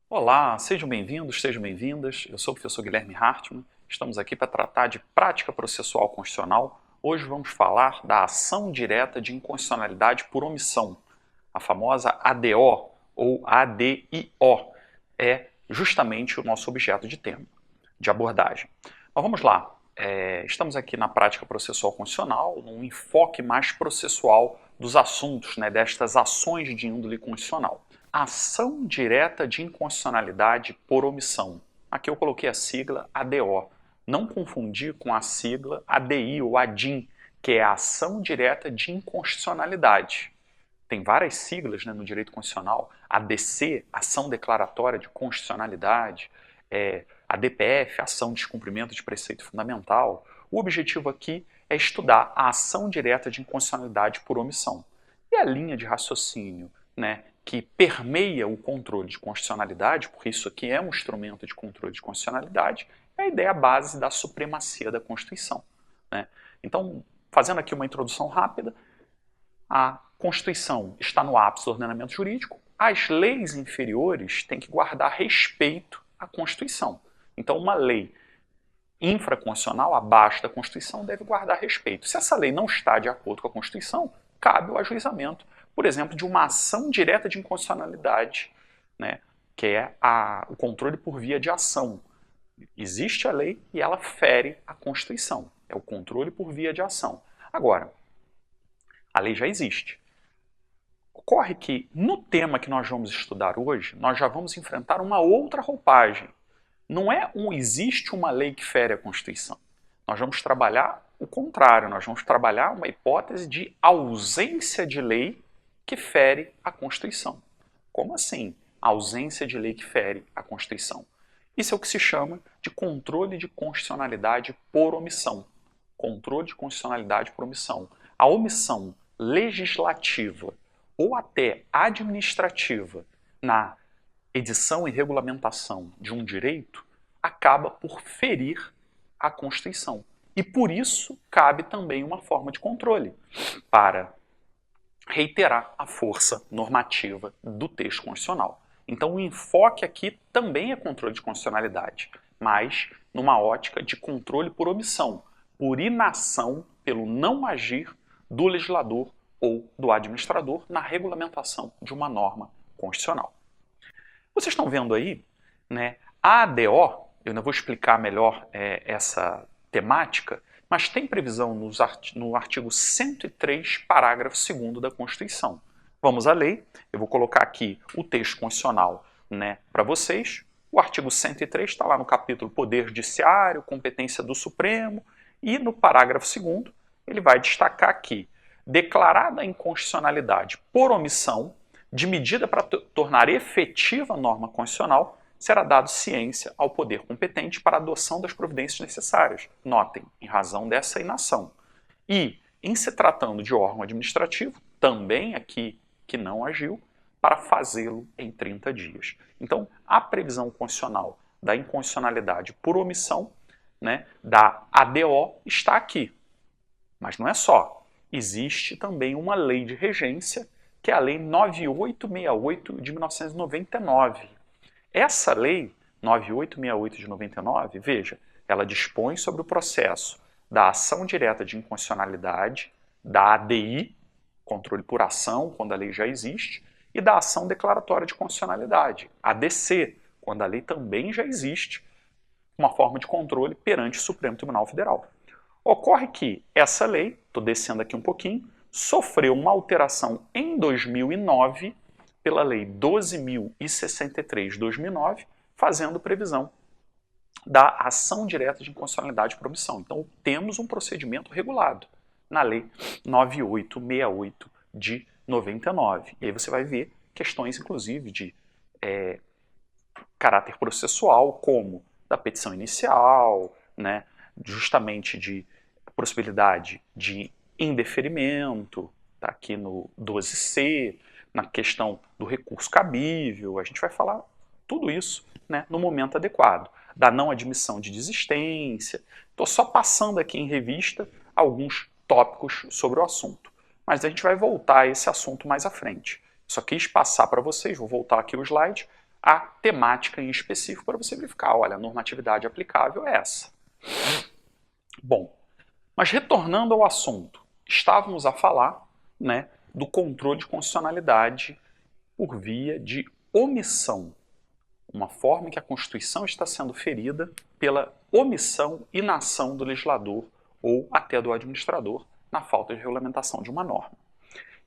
Olá, sejam bem-vindos, sejam bem-vindas. Eu sou o professor Guilherme Hartmann. Estamos aqui para tratar de prática processual constitucional. Hoje vamos falar da ação direta de inconstitucionalidade por omissão, a famosa ADO ou ADIO. É justamente o nosso objeto de tema, de abordagem. Mas vamos lá. Estamos aqui na prática processual constitucional, num enfoque mais processual dos assuntos, destas ações de índole constitucional. Ação direta de inconstitucionalidade por omissão. Aqui eu coloquei a sigla ADO. Não confundir com a sigla ADI ou ADIM, que é a ação direta de inconstitucionalidade. Tem várias siglas no direito constitucional. ADC, ação declaratória de constitucionalidade. A DPF, ação de descumprimento de preceito fundamental. O objetivo aqui é estudar a ação direta de inconstitucionalidade por omissão. E a linha de raciocínio, que permeia o controle de constitucionalidade, porque isso aqui é um instrumento de controle de constitucionalidade, é a ideia base da supremacia da Constituição. Então, fazendo aqui uma introdução rápida, a Constituição está no ápice do ordenamento jurídico, as leis inferiores têm que guardar respeito à Constituição. Então, uma lei infraconstitucional, abaixo da Constituição, deve guardar respeito. Se essa lei não está de acordo com a Constituição, cabe o ajuizamento, por exemplo, de uma ação direta de inconstitucionalidade, que é o controle por via de ação. Existe a lei e ela fere a Constituição. É o controle por via de ação. Agora, a lei já existe. Ocorre que, no tema que nós vamos estudar hoje, nós já vamos enfrentar uma outra roupagem. Não é existe uma lei que fere a Constituição. Nós vamos trabalhar o contrário, nós vamos trabalhar uma hipótese de ausência de lei que fere a Constituição. Como assim? Ausência de lei que fere a Constituição. Isso é o que se chama de controle de constitucionalidade por omissão. Controle de constitucionalidade por omissão. A omissão legislativa ou até administrativa na edição e regulamentação de um direito acaba por ferir a Constituição. E por isso cabe também uma forma de controle para reiterar a força normativa do texto constitucional. Então o enfoque aqui também é controle de constitucionalidade, mas numa ótica de controle por omissão, por inação, pelo não agir do legislador ou do administrador na regulamentação de uma norma constitucional. Vocês estão vendo aí, a ADO, eu ainda vou explicar melhor essa temática, mas tem previsão no artigo 103, parágrafo 2º da Constituição. Vamos à lei, eu vou colocar aqui o texto constitucional para vocês. O artigo 103 está lá no capítulo Poder Judiciário, competência do Supremo, e no parágrafo 2º ele vai destacar aqui: declarada a inconstitucionalidade por omissão de medida para tornar efetiva a norma constitucional, será dado ciência ao poder competente para a adoção das providências necessárias. Notem, em razão dessa inação. E, em se tratando de órgão administrativo, também aqui que não agiu, para fazê-lo em 30 dias. Então, a previsão constitucional da inconstitucionalidade por omissão, da ADO, está aqui. Mas não é só. Existe também uma lei de regência, que é a Lei 9868 de 1999. Essa lei, 9868 de 99, veja, ela dispõe sobre o processo da ação direta de inconstitucionalidade, da ADI, controle por ação, quando a lei já existe, e da ação declaratória de constitucionalidade, ADC, quando a lei também já existe, uma forma de controle perante o Supremo Tribunal Federal. Ocorre que essa lei, estou descendo aqui um pouquinho, sofreu uma alteração em 2009 pela Lei 12.063 de 2009, fazendo previsão da ação direta de inconstitucionalidade por omissão. Então, temos um procedimento regulado na Lei 9868 de 99. E aí você vai ver questões, inclusive, de caráter processual, como da petição inicial, justamente de possibilidade de indeferimento, tá aqui no 12C, na questão do recurso cabível, a gente vai falar tudo isso no momento adequado, da não admissão de desistência. Estou só passando aqui em revista alguns tópicos sobre o assunto, mas a gente vai voltar a esse assunto mais à frente. Só quis passar para vocês, vou voltar aqui o slide, a temática em específico para você verificar, olha, a normatividade aplicável é essa. Bom, mas retornando ao assunto, estávamos a falar, né, do controle de constitucionalidade por via de omissão. Uma forma em que a Constituição está sendo ferida pela omissão e inação do legislador ou até do administrador na falta de regulamentação de uma norma.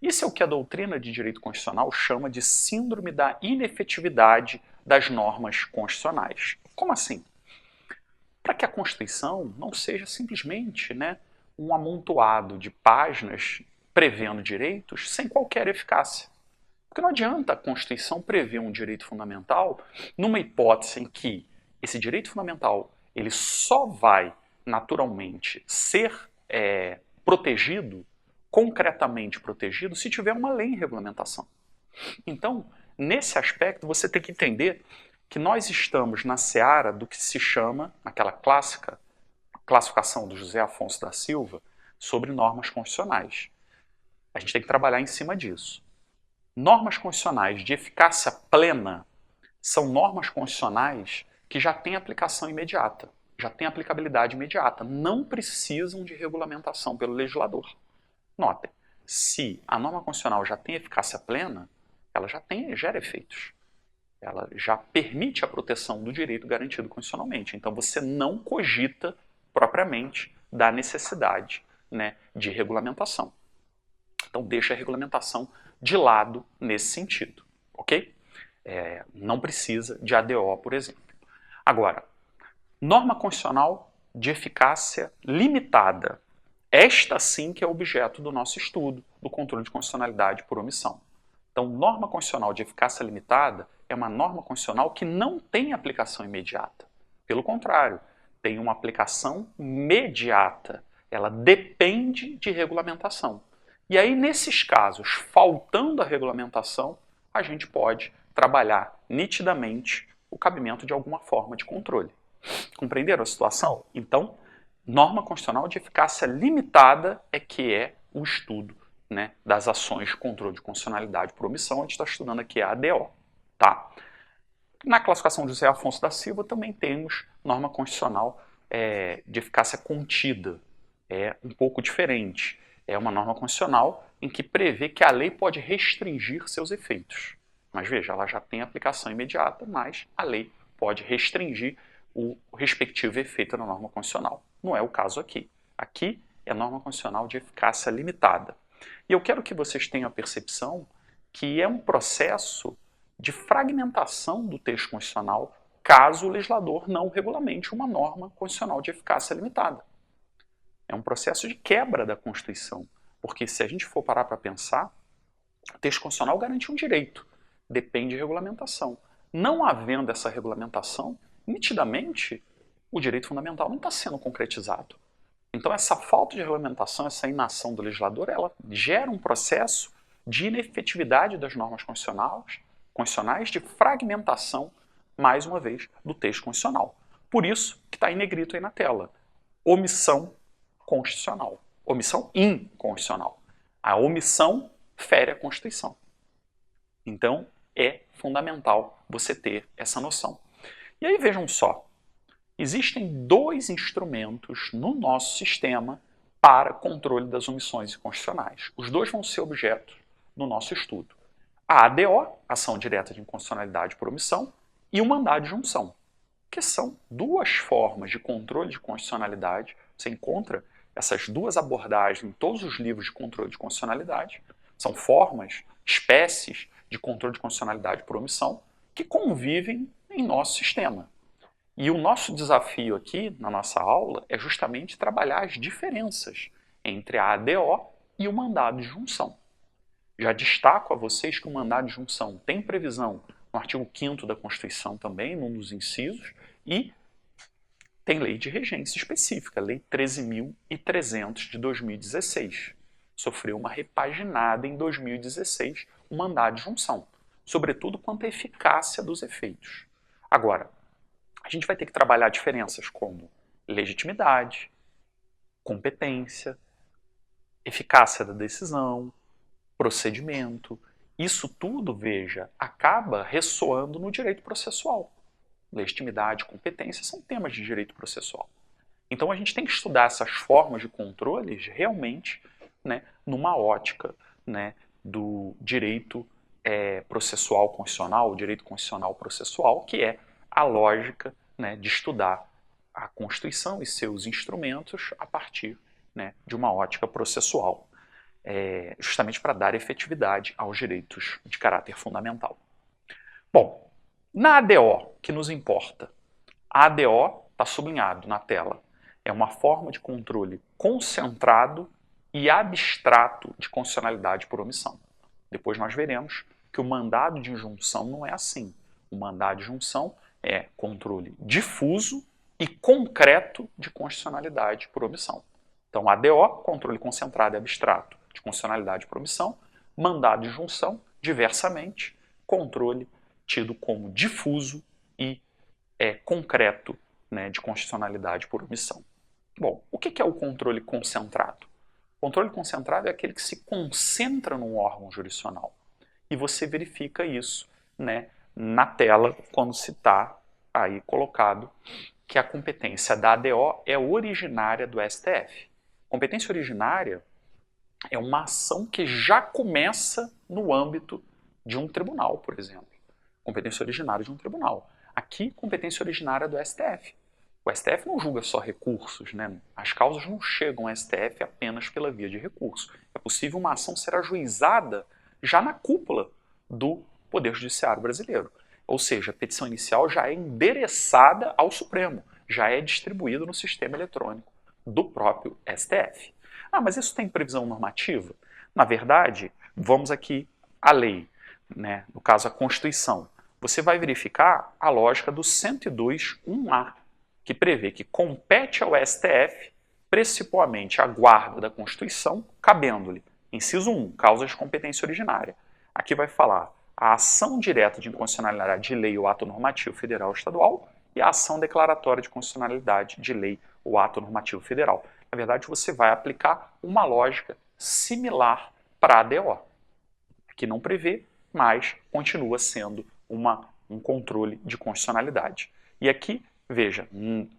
Isso é o que a doutrina de direito constitucional chama de síndrome da inefetividade das normas constitucionais. Como assim? Para que a Constituição não seja simplesmente, né, um amontoado de páginas prevendo direitos sem qualquer eficácia. Porque não adianta a Constituição prever um direito fundamental numa hipótese em que esse direito fundamental ele só vai naturalmente ser protegido, concretamente protegido, se tiver uma lei em regulamentação. Então, nesse aspecto, você tem que entender que nós estamos na seara do que se chama, naquela clássica classificação do José Afonso da Silva, sobre normas constitucionais. A gente tem que trabalhar em cima disso. Normas constitucionais de eficácia plena são normas constitucionais que já têm aplicação imediata, já têm aplicabilidade imediata, não precisam de regulamentação pelo legislador. Notem, se a norma constitucional já tem eficácia plena, ela já gera efeitos. Ela já permite a proteção do direito garantido constitucionalmente. Então você não cogita propriamente da necessidade, né, de regulamentação. Então deixa a regulamentação de lado nesse sentido, ok? Não precisa de ADO, por exemplo. Agora, norma constitucional de eficácia limitada. Esta sim que é objeto do nosso estudo do controle de constitucionalidade por omissão. Então, norma constitucional de eficácia limitada é uma norma constitucional que não tem aplicação imediata. Pelo contrário, tem uma aplicação mediata. Ela depende de regulamentação. E aí, nesses casos, faltando a regulamentação, a gente pode trabalhar nitidamente o cabimento de alguma forma de controle. Compreenderam a situação? Então, norma constitucional de eficácia limitada é que é o estudo, né, das ações de controle de constitucionalidade por omissão. A gente está estudando aqui a ADO. Tá? Na classificação de José Afonso da Silva também temos norma constitucional de eficácia contida. É um pouco diferente. É uma norma constitucional em que prevê que a lei pode restringir seus efeitos. Mas veja, ela já tem aplicação imediata, mas a lei pode restringir o respectivo efeito da norma constitucional. Não é o caso aqui. Aqui é norma constitucional de eficácia limitada. E eu quero que vocês tenham a percepção que é um processo de fragmentação do texto constitucional caso o legislador não regulamente uma norma constitucional de eficácia limitada. É um processo de quebra da Constituição, porque se a gente for parar para pensar, o texto constitucional garante um direito, depende de regulamentação. Não havendo essa regulamentação, nitidamente, o direito fundamental não está sendo concretizado. Então essa falta de regulamentação, essa inação do legislador, ela gera um processo de inefetividade das normas constitucionais, de fragmentação, mais uma vez, do texto constitucional. Por isso que está em negrito aí na tela. Omissão constitucional. Omissão inconstitucional. A omissão fere a Constituição. Então, é fundamental você ter essa noção. E aí vejam só, existem dois instrumentos no nosso sistema para controle das omissões inconstitucionais. Os dois vão ser objeto do nosso estudo. A ADO, Ação Direta de Inconstitucionalidade por Omissão, e o mandado de junção, que são duas formas de controle de constitucionalidade. Você encontra essas duas abordagens em todos os livros de controle de constitucionalidade. São formas, espécies de controle de constitucionalidade por omissão que convivem em nosso sistema. E o nosso desafio aqui, na nossa aula, é justamente trabalhar as diferenças entre a ADO e o mandado de junção. Já destaco a vocês que o mandado de junção tem previsão no artigo 5º da Constituição também, num dos incisos, e tem lei de regência específica, Lei 13.300 de 2016. Sofreu uma repaginada em 2016, o mandado de junção, sobretudo quanto à eficácia dos efeitos. Agora, a gente vai ter que trabalhar diferenças como legitimidade, competência, eficácia da decisão, procedimento isso tudo, veja, acaba ressoando no direito processual. Legitimidade, competência são temas de direito processual. Então a gente tem que estudar essas formas de controles realmente, né, numa ótica, né, do direito processual constitucional, o direito constitucional processual, que é a lógica, né, de estudar a Constituição e seus instrumentos a partir, né, de uma ótica processual, justamente para dar efetividade aos direitos de caráter fundamental. Bom, na ADO, que nos importa, a ADO está sublinhado na tela, é uma forma de controle concentrado e abstrato de constitucionalidade por omissão. Depois nós veremos que o mandado de injunção não é assim. O mandado de injunção é controle difuso e concreto de constitucionalidade por omissão. Então, ADO, controle concentrado e abstrato de constitucionalidade por omissão, mandado de injunção, diversamente, controle tido como difuso e concreto, né, de constitucionalidade por omissão. Bom, o que é o controle concentrado? O controle concentrado é aquele que se concentra num órgão jurisdicional. E você verifica isso, né, na tela quando se está aí colocado que a competência da ADO é originária do STF. Competência originária é uma ação que já começa no âmbito de um tribunal, por exemplo. Competência originária de um tribunal. Aqui, competência originária do STF. O STF não julga só recursos, né? As causas não chegam ao STF apenas pela via de recurso. É possível uma ação ser ajuizada já na cúpula do Poder Judiciário brasileiro. Ou seja, a petição inicial já é endereçada ao Supremo, já é distribuída no sistema eletrônico do próprio STF. Ah, mas isso tem previsão normativa? Na verdade, vamos aqui à lei, né? No caso a Constituição. Você vai verificar a lógica do 102.1a, que prevê que compete ao STF principalmente a guarda da Constituição, cabendo-lhe, inciso 1, causas de competência originária. Aqui vai falar a ação direta de inconstitucionalidade de lei ou ato normativo federal ou estadual e a ação declaratória de constitucionalidade de lei ou ato normativo federal. Na verdade, você vai aplicar uma lógica similar para a ADO, que não prevê, mas continua sendo um controle de constitucionalidade. E aqui, veja,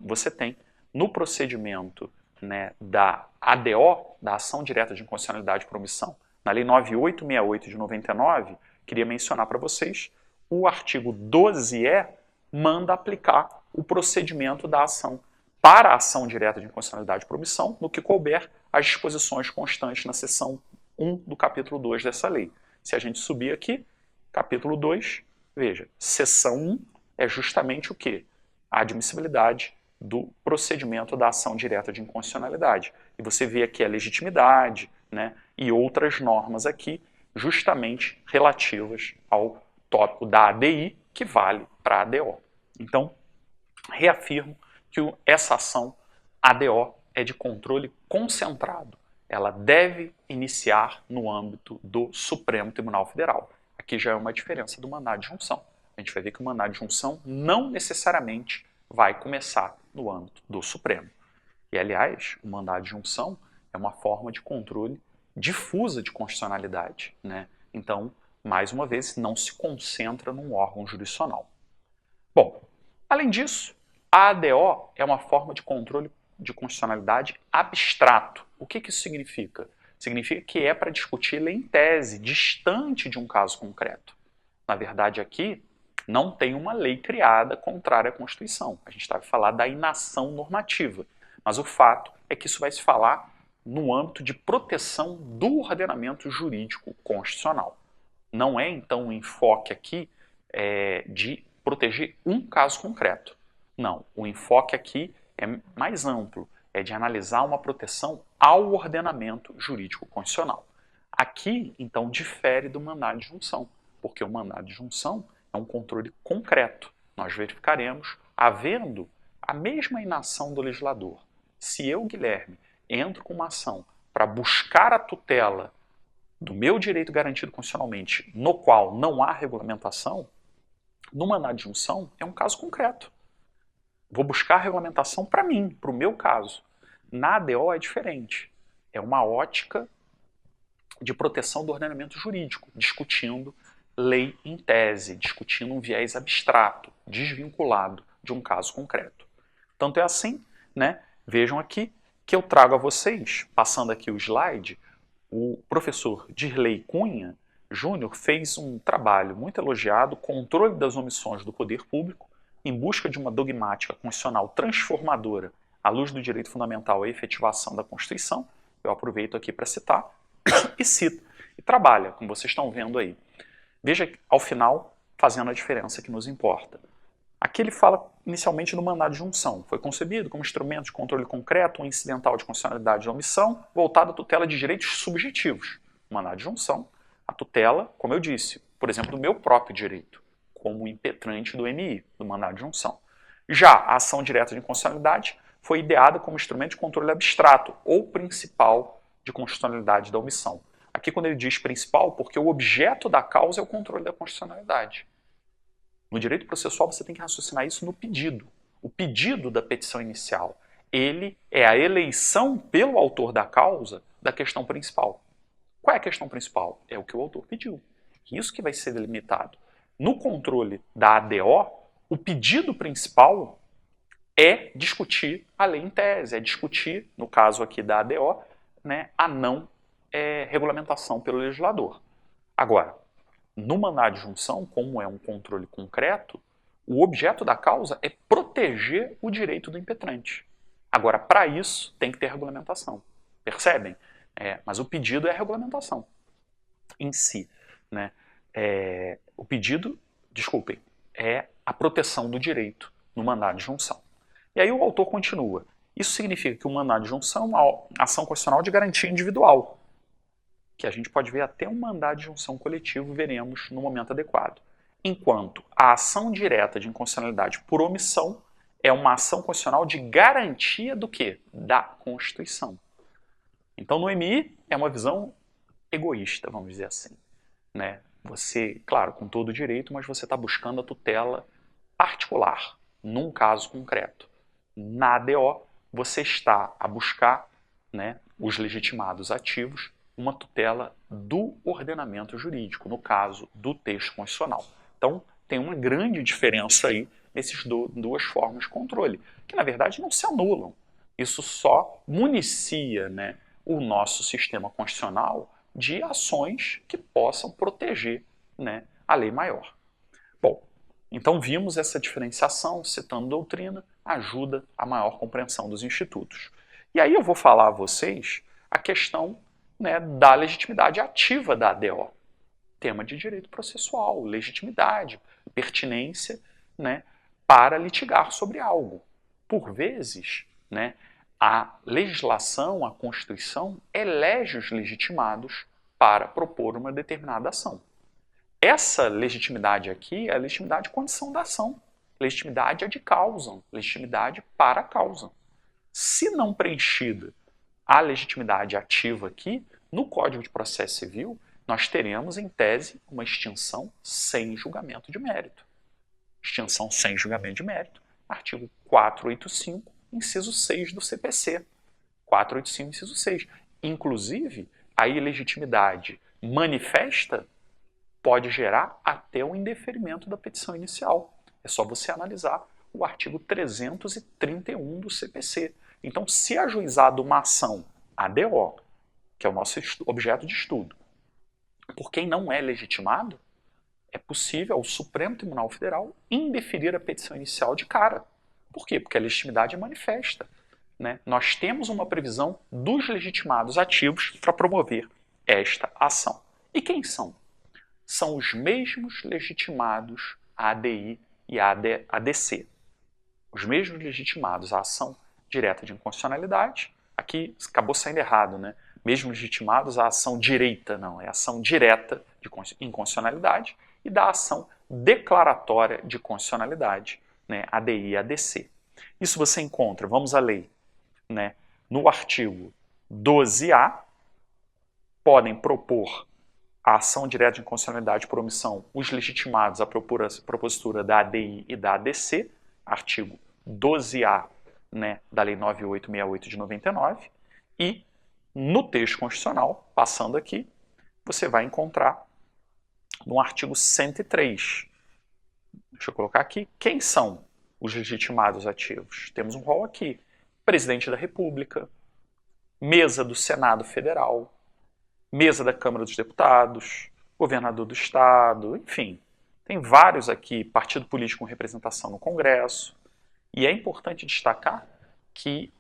você tem no procedimento, né, da ADO, da ação direta de inconstitucionalidade por omissão, na Lei 9868 de 99, queria mencionar para vocês, o artigo 12e manda aplicar o procedimento da ação para a ação direta de inconstitucionalidade por omissão, no que couber as disposições constantes na seção 1 do capítulo 2 dessa lei. Se a gente subir aqui, capítulo 2, veja, seção 1 é justamente o quê? A admissibilidade do procedimento da ação direta de inconstitucionalidade. E você vê aqui a legitimidade, né, e outras normas aqui, justamente relativas ao tópico da ADI, que vale para a ADO. Então, reafirmo que essa ação ADO é de controle concentrado. Ela deve iniciar no âmbito do Supremo Tribunal Federal. Aqui já é uma diferença do mandado de junção. A gente vai ver que o mandado de junção não necessariamente vai começar no âmbito do Supremo. E, aliás, o mandado de junção é uma forma de controle difusa de constitucionalidade, né? Então, mais uma vez, não se concentra num órgão jurisdicional. Bom, além disso, a ADO é uma forma de controle de constitucionalidade abstrato. O que isso significa? Significa que é para discutir lei em tese, distante de um caso concreto. Na verdade, aqui não tem uma lei criada contrária à Constituição. A gente vai falar da inação normativa. Mas o fato é que isso vai se falar no âmbito de proteção do ordenamento jurídico constitucional. Não é, então, um enfoque aqui de proteger um caso concreto. Não, o enfoque aqui é mais amplo, é de analisar uma proteção ao ordenamento jurídico constitucional. Aqui, então, difere do mandado de junção, porque o mandado de junção é um controle concreto. Nós verificaremos, havendo a mesma inação do legislador, se eu, Guilherme, entro com uma ação para buscar a tutela do meu direito garantido constitucionalmente, no qual não há regulamentação, no mandado de junção é um caso concreto. Vou buscar a regulamentação para mim, para o meu caso. Na ADO é diferente. É uma ótica de proteção do ordenamento jurídico, discutindo lei em tese, discutindo um viés abstrato, desvinculado de um caso concreto. Tanto é assim, né, vejam aqui, que eu trago a vocês, passando aqui o slide, o professor Dirley Cunha Júnior fez um trabalho muito elogiado, Controle das Omissões do Poder Público, em busca de uma dogmática constitucional transformadora à luz do direito fundamental à efetivação da Constituição. Eu aproveito aqui para citar, e cita, e trabalha, como vocês estão vendo aí. Veja, ao final, fazendo a diferença que nos importa. Aqui ele fala inicialmente do mandado de junção. Foi concebido como instrumento de controle concreto ou incidental de constitucionalidade da omissão, voltado à tutela de direitos subjetivos. O mandado de junção, a tutela, como eu disse, por exemplo, do meu próprio direito, como impetrante do MI, do mandado de junção. Já a ação direta de inconstitucionalidade foi ideada como instrumento de controle abstrato ou principal de constitucionalidade da omissão. Aqui quando ele diz principal, porque o objeto da causa é o controle da constitucionalidade. No direito processual você tem que raciocinar isso no pedido. O pedido da petição inicial, ele é a eleição pelo autor da causa da questão principal. Qual é a questão principal? É o que o autor pediu. Isso que vai ser delimitado. No controle da ADO, o pedido principal é discutir a lei em tese, é discutir, no caso aqui da ADO, né, a não regulamentação pelo legislador. Agora, no mandado de junção, como é um controle concreto, o objeto da causa é proteger o direito do impetrante. Agora, para isso, tem que ter regulamentação. Percebem? Mas o pedido é a regulamentação em si, né? O pedido, desculpem, é a proteção do direito no mandado de junção. E aí o autor continua. Isso significa que o mandado de junção é uma ação constitucional de garantia individual, que a gente pode ver até um mandado de junção coletivo, veremos no momento adequado. Enquanto a ação direta de inconstitucionalidade por omissão é uma ação constitucional de garantia do quê? Da Constituição. Então no MI é uma visão egoísta, vamos dizer assim, né? Você, claro, com todo o direito, mas você está buscando a tutela particular, num caso concreto. Na ADO, você está a buscar, né, os legitimados ativos, uma tutela do ordenamento jurídico, no caso do texto constitucional. Então, tem uma grande diferença aí nessas duas formas de controle, que na verdade não se anulam. Isso só municia, né, o nosso sistema constitucional de ações que possam proteger, né, a lei maior. Bom, então vimos essa diferenciação, citando doutrina, ajuda a maior compreensão dos institutos. E aí eu vou falar a vocês a questão, né, da legitimidade ativa da ADO. Tema de direito processual, legitimidade, pertinência, né, para litigar sobre algo. Por vezes, né, a legislação, a Constituição, elege os legitimados para propor uma determinada ação. Essa legitimidade aqui é a legitimidade de condição da ação. Legitimidade é de causa, legitimidade para a causa. Se não preenchida a legitimidade ativa aqui, no Código de Processo Civil, nós teremos, em tese, uma extinção sem julgamento de mérito. Extinção sem julgamento de mérito, artigo 485, inciso 6 do CPC. 485, inciso 6. Inclusive, a ilegitimidade manifesta pode gerar até o indeferimento da petição inicial. É só você analisar o artigo 331 do CPC. Então, se ajuizado uma ação ADO, que é o nosso objeto de estudo, por quem não é legitimado, é possível ao Supremo Tribunal Federal indeferir a petição inicial de cara. Por quê? Porque a legitimidade é manifesta, né? Nós temos uma previsão dos legitimados ativos para promover esta ação. E quem são? São os mesmos legitimados a ADI e a ADC. Os mesmos legitimados à ação direta de inconstitucionalidade. Aqui acabou saindo errado, né? Mesmo legitimados à ação direita, não, é ação direta de inconstitucionalidade, e da ação declaratória de constitucionalidade, né, ADI e ADC. Isso você encontra, vamos à lei, né, no artigo 12A, podem propor a ação direta de inconstitucionalidade por omissão os legitimados à propositura da ADI e da ADC, artigo 12A, né, da Lei 9868 de 99, e no texto constitucional, passando aqui, você vai encontrar no artigo 103. Deixa eu colocar aqui. Quem são os legitimados ativos? Temos um rol aqui. Presidente da República, mesa do Senado Federal, mesa da Câmara dos Deputados, governador do Estado, enfim. Tem vários aqui, partido político com representação no Congresso. E é importante destacar que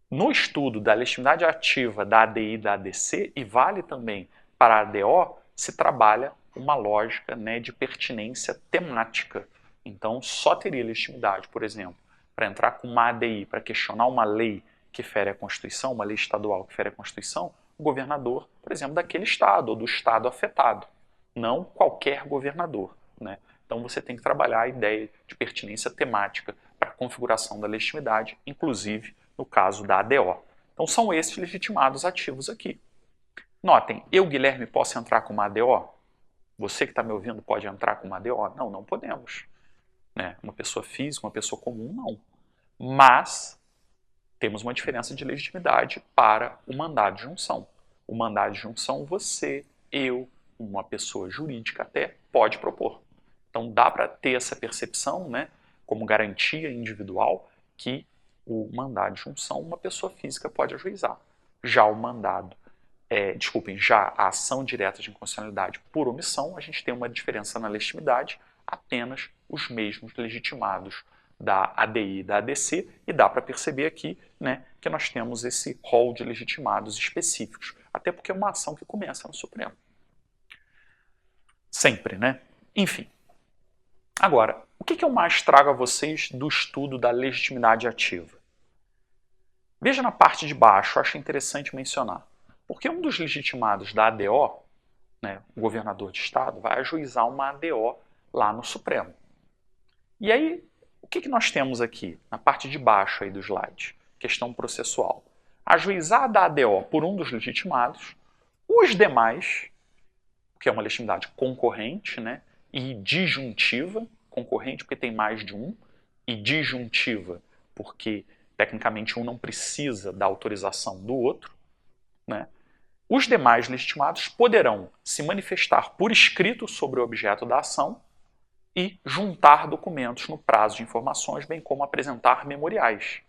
no estudo da legitimidade ativa da ADI e da ADC, e vale também para a ADO, se trabalha uma lógica, né, de pertinência temática. Então, só teria legitimidade, por exemplo, para entrar com uma ADI, para questionar uma lei que fere a Constituição, uma lei estadual que fere a Constituição, o governador, por exemplo, daquele estado ou do estado afetado, não qualquer governador, né? Então, você tem que trabalhar a ideia de pertinência temática para a configuração da legitimidade, inclusive no caso da ADO. Então, são esses legitimados ativos aqui. Notem, eu, Guilherme, posso entrar com uma ADO? Você que está me ouvindo pode entrar com uma ADO? Não, não podemos. Né? Uma pessoa física, uma pessoa comum, não. Mas temos uma diferença de legitimidade para o mandado de junção. O mandado de junção, você, eu, uma pessoa jurídica até, pode propor. Então, dá para ter essa percepção, né, como garantia individual, que o mandado de junção uma pessoa física pode ajuizar. Já o mandado, já a ação direta de inconstitucionalidade por omissão, a gente tem uma diferença na legitimidade, apenas os mesmos legitimados da ADI e da ADC, e dá para perceber aqui, né, que nós temos esse rol de legitimados específicos, até porque é uma ação que começa no Supremo. Sempre, né? Enfim. Agora, o que eu mais trago a vocês do estudo da legitimidade ativa? Veja na parte de baixo, acho interessante mencionar. Porque um dos legitimados da ADO, né, o governador de estado, vai ajuizar uma ADO lá no Supremo. E aí, o que nós temos aqui, na parte de baixo aí do slide? Questão processual. Ajuizada a ADO por um dos legitimados, os demais, que é uma legitimidade concorrente, né, e disjuntiva, concorrente porque tem mais de um, e disjuntiva porque tecnicamente um não precisa da autorização do outro, né? Os demais legitimados poderão se manifestar por escrito sobre o objeto da ação e juntar documentos no prazo de informações, bem como apresentar memoriais.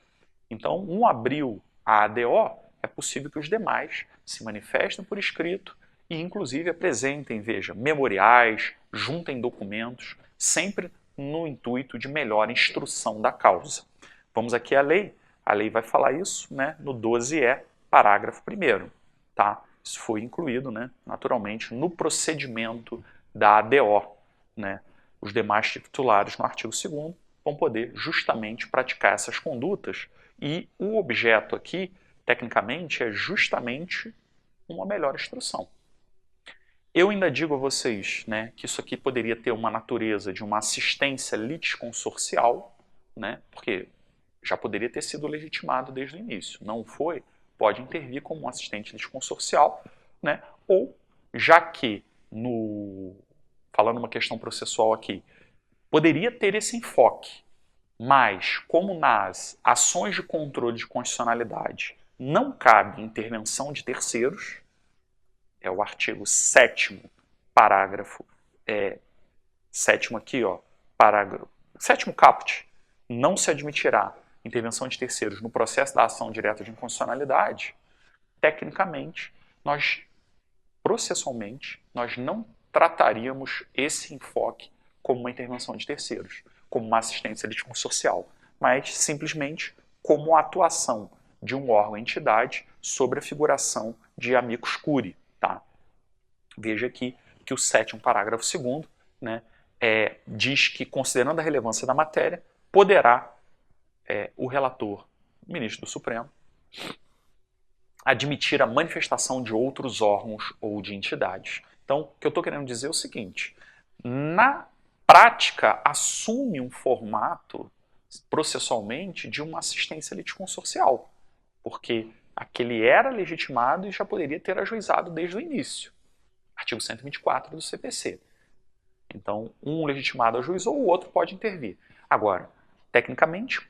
Então, um abriu a ADO, é possível que os demais se manifestem por escrito e, inclusive, apresentem, veja, memoriais, juntem documentos, sempre no intuito de melhor instrução da causa. Vamos aqui à lei. A lei vai falar isso, né, no 12E, parágrafo 1º. Tá? Isso foi incluído, né, naturalmente, no procedimento da ADO. Né? Os demais titulares, no artigo 2º, vão poder justamente praticar essas condutas e o objeto aqui, tecnicamente, é justamente uma melhor instrução. Eu ainda digo a vocês, né, que isso aqui poderia ter uma natureza de uma assistência litisconsorcial, né, porque já poderia ter sido legitimado desde o início. Não foi, pode intervir como um assistente litisconsorcial, né, ou, já que, falando uma questão processual aqui, poderia ter esse enfoque, mas como nas ações de controle de constitucionalidade não cabe intervenção de terceiros, é o artigo 7º, parágrafo 7º aqui, ó, parágrafo 7º caput, não se admitirá intervenção de terceiros no processo da ação direta de inconstitucionalidade, tecnicamente, processualmente, nós não trataríamos esse enfoque como uma intervenção de terceiros, como uma assistência litisconsorcial, mas simplesmente como a atuação de um órgão ou entidade sobre a figuração de amicus curiae. Tá? Veja aqui que o 7º parágrafo 2º, né, diz que, considerando a relevância da matéria, poderá o relator, o ministro do Supremo, admitir a manifestação de outros órgãos ou de entidades. Então, o que eu estou querendo dizer é o seguinte, na prática, assume um formato, processualmente, de uma assistência litisconsorcial, porque aquele era legitimado e já poderia ter ajuizado desde o início. Artigo 124 do CPC. Então, um legitimado ajuizou, o outro pode intervir. Agora, tecnicamente,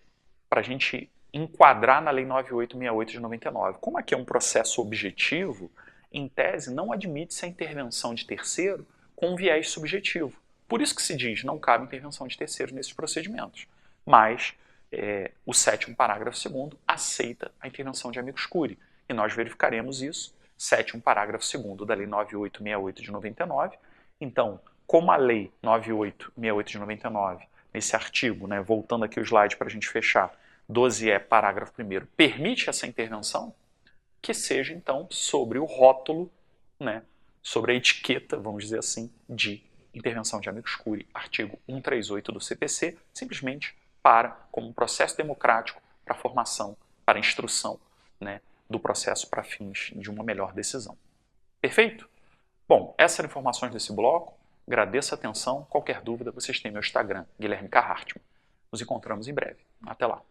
para a gente enquadrar na Lei 9868 de 99, como aqui é um processo objetivo, em tese, não admite-se a intervenção de terceiro com viés subjetivo. Por isso que se diz, não cabe intervenção de terceiros nesses procedimentos. Mas o 7º parágrafo 2º aceita a intervenção de amicus curiae. E nós verificaremos isso, 7º parágrafo 2º da Lei 9868 de 99. Então, como a Lei 9868 de 99, nesse artigo, né, voltando aqui o slide para a gente fechar, 12e, parágrafo 1º, permite essa intervenção, que seja, então, sobre o rótulo, né, sobre a etiqueta, vamos dizer assim, de intervenção de amicus curiae, artigo 138 do CPC, simplesmente como um processo democrático para a formação, para a instrução, né, do processo para fins de uma melhor decisão. Perfeito? Bom, essas eram informações desse bloco. Agradeço a atenção. Qualquer dúvida, vocês têm meu Instagram, Guilherme K. Hartmann. Nos encontramos em breve. Até lá.